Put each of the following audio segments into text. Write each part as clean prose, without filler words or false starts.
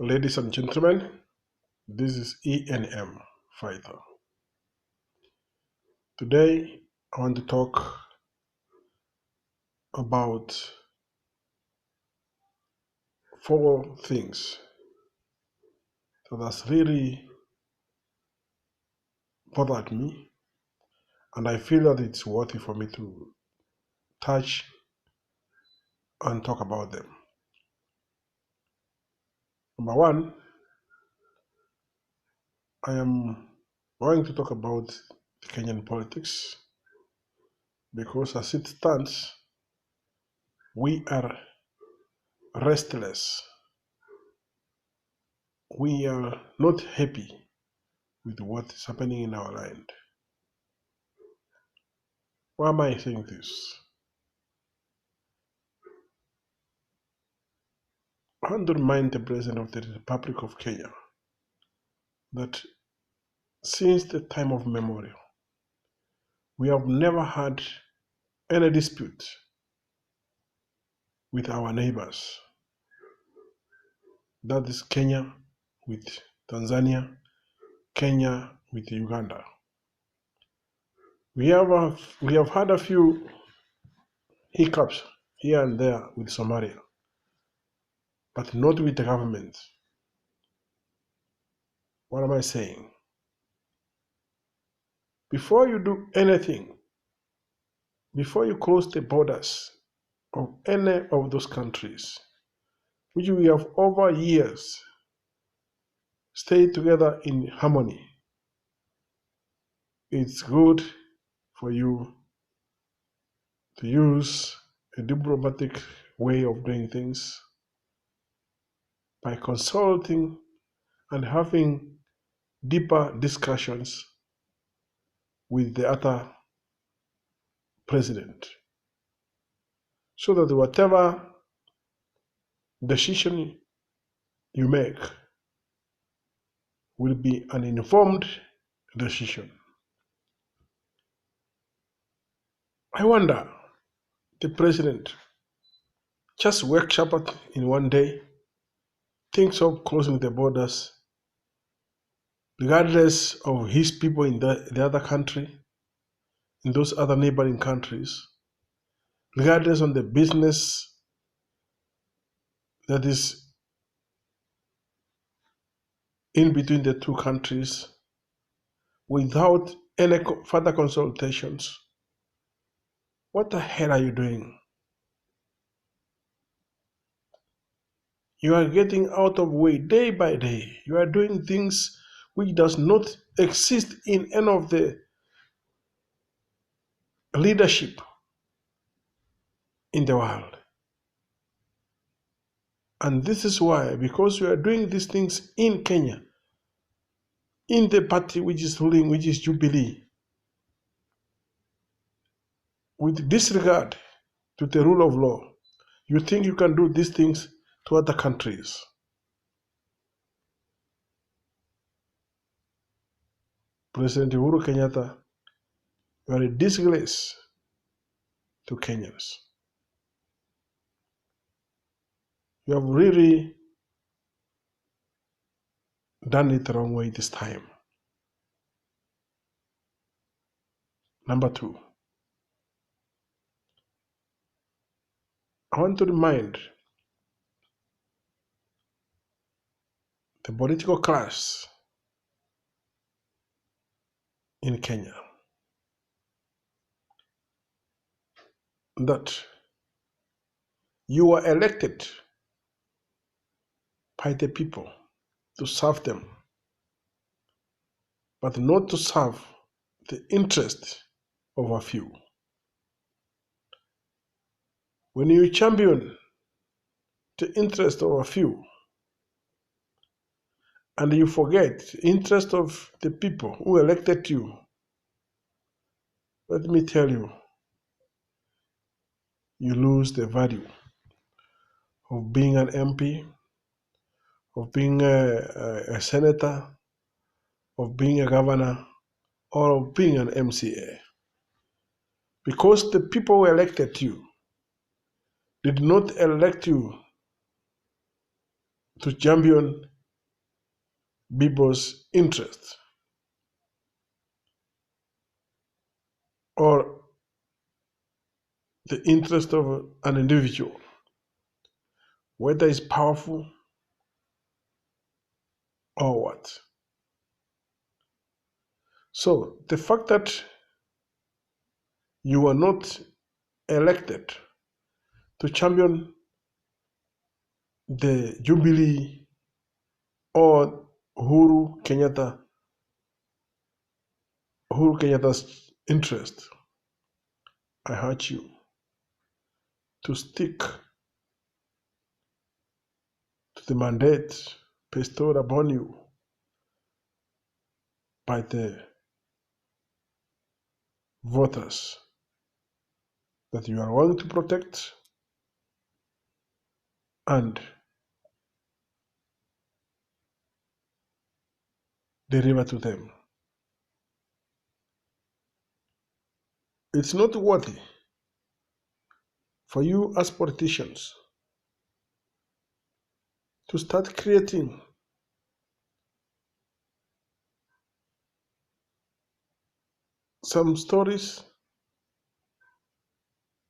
Ladies and gentlemen, this is ENM Fighter. Today, I want to talk about four things that has really bothered me, and I feel that it's worthy for me to touch and talk about them. Number one, I am going to talk about the Kenyan politics because as it stands, we are restless. We are not happy with what is happening in our land. Why am I saying this? I want to remind the President of the Republic of Kenya that since the time of memorial, we have never had any dispute with our neighbors. That is Kenya with Tanzania, Kenya with Uganda. We have had a few hiccups here and there with Somalia, but not with the government. What am I saying? Before you do anything, before you close the borders of any of those countries, which we have over years stayed together in harmony, it's good for you to use a diplomatic way of doing things by consulting and having deeper discussions with the other president so that whatever decision you make will be an informed decision. I wonder, the president just wakes up in one day, thinks of closing the borders, regardless of his people in the other country, in those other neighboring countries, regardless of the business that is in between the two countries, without any further consultations. What the hell are you doing? You are getting out of way day by day. You are doing things which does not exist in any of the leadership in the world. And this is why, because we are doing these things in Kenya, in the party which is ruling, which is Jubilee, with disregard to the rule of law, you think you can do these things to other countries. President Uhuru Kenyatta, you are a disgrace to Kenyans. You have really done it the wrong way this time. Number two, I want to remind the political class in Kenya that you were elected by the people to serve them, but not to serve the interest of a few. When you champion the interest of a few and you forget the interest of the people who elected you, let me tell you, you lose the value of being an MP, of being a senator, of being a governor, or of being an MCA. Because the people who elected you did not elect you to champion people's interest or the interest of an individual, whether it's powerful or what. So the fact that you are not elected to champion the Jubilee or Uhuru Kenyatta's interest, I urge you to stick to the mandate bestowed upon you by the voters that you are willing to protect and deliver to them. It's not worthy for you as politicians to start creating some stories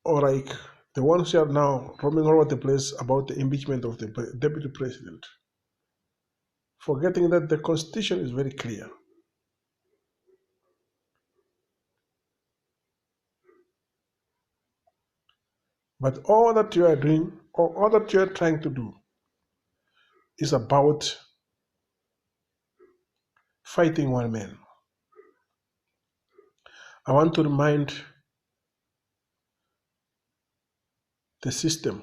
or like the ones you are now roaming all over the place about the impeachment of the deputy president, forgetting that the constitution is very clear. But all that you are doing, or all that you are trying to do, is about fighting one man. I want to remind the system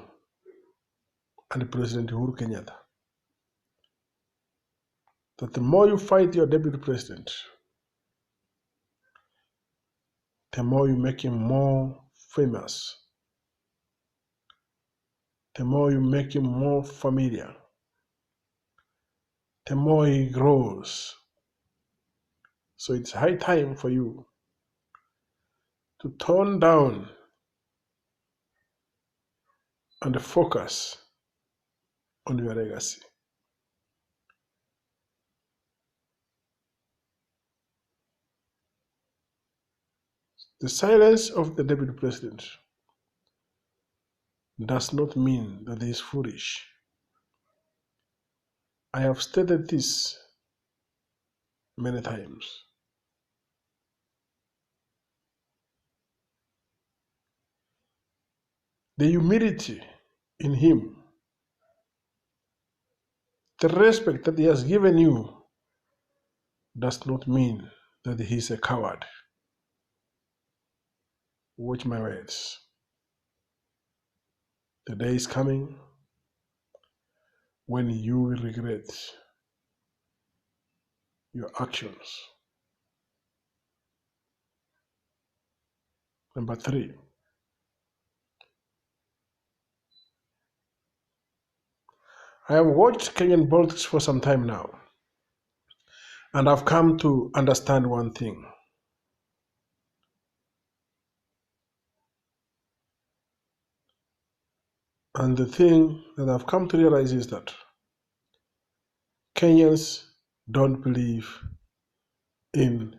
and President Uhuru Kenyatta that the more you fight your deputy president, the more you make him more famous, the more you make him more familiar, the more he grows. So it's high time for you to tone down and focus on your legacy. The silence of the deputy president does not mean that he is foolish. I have stated this many times. The humility in him, the respect that he has given you, does not mean that he is a coward. Watch my words. The day is coming when you will regret your actions. Number 3, I have watched Kenyan politics for some time now, and I've come to understand one thing. And the thing that I've come to realize is that Kenyans don't believe in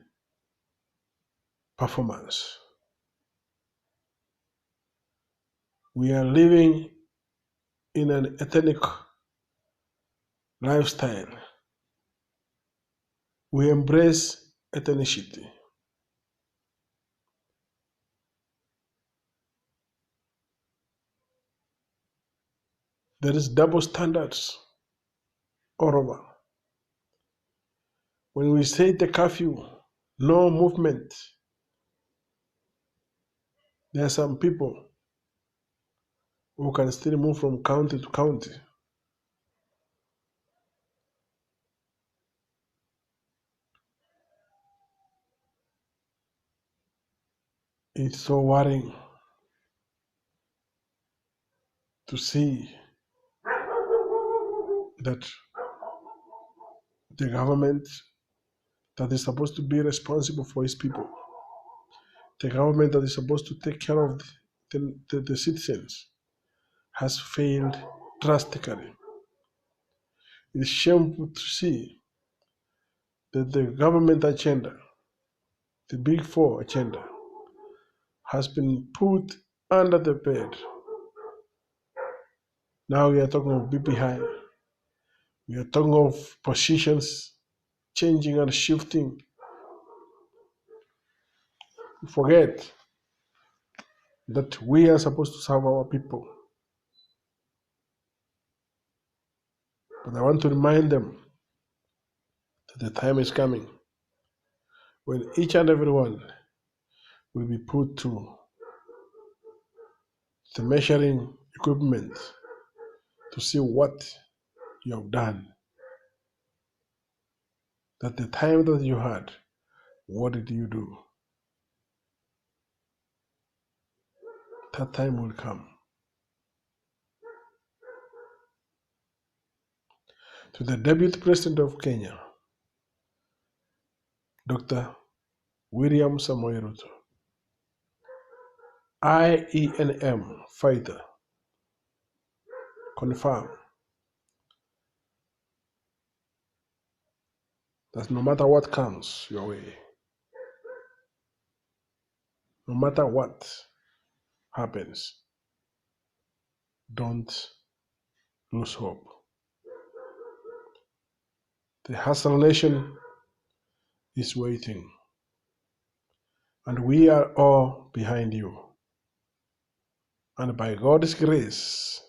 performance. We are living in an ethnic lifestyle. We embrace ethnicity. There is double standards all over. When we say the curfew, no movement, there are some people who can still move from county to county. It's so worrying to see that the government that is supposed to be responsible for its people, the government that is supposed to take care of the citizens, has failed drastically. It's shameful to see that the government agenda, the Big Four agenda, has been put under the bed. Now we are talking of BPI. We are talking of positions changing and shifting. Forget that we are supposed to serve our people. But I want to remind them that the time is coming when each and every one will be put to the measuring equipment to see what you have done. That the time that you had, what did you do? That time will come. To the Deputy President of Kenya, Dr. William Samoei Ruto, IENM fighter, confirm that no matter what comes your way, no matter what happens, don't lose hope. The Hustle Nation is waiting, and we are all behind you. And by God's grace,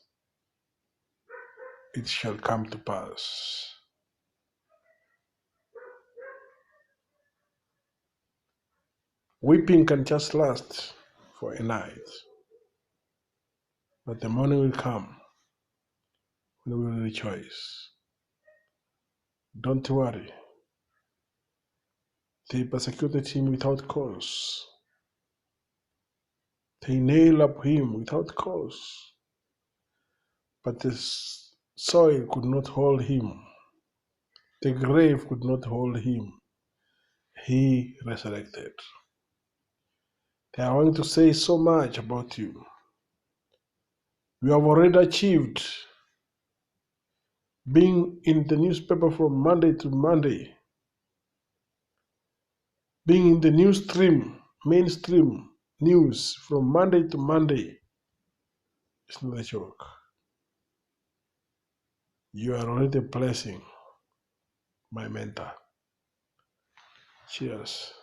it shall come to pass. Weeping can just last for a night, but the morning will come when we will rejoice. Don't worry. They persecuted him without cause. They nailed up him without cause. But the soil could not hold him. The grave could not hold him. He resurrected. They are going to say so much about you. You have already achieved being in the newspaper from Monday to Monday, being in the mainstream news from Monday to Monday. It's not a joke. You are already a blessing, my mentor. Cheers.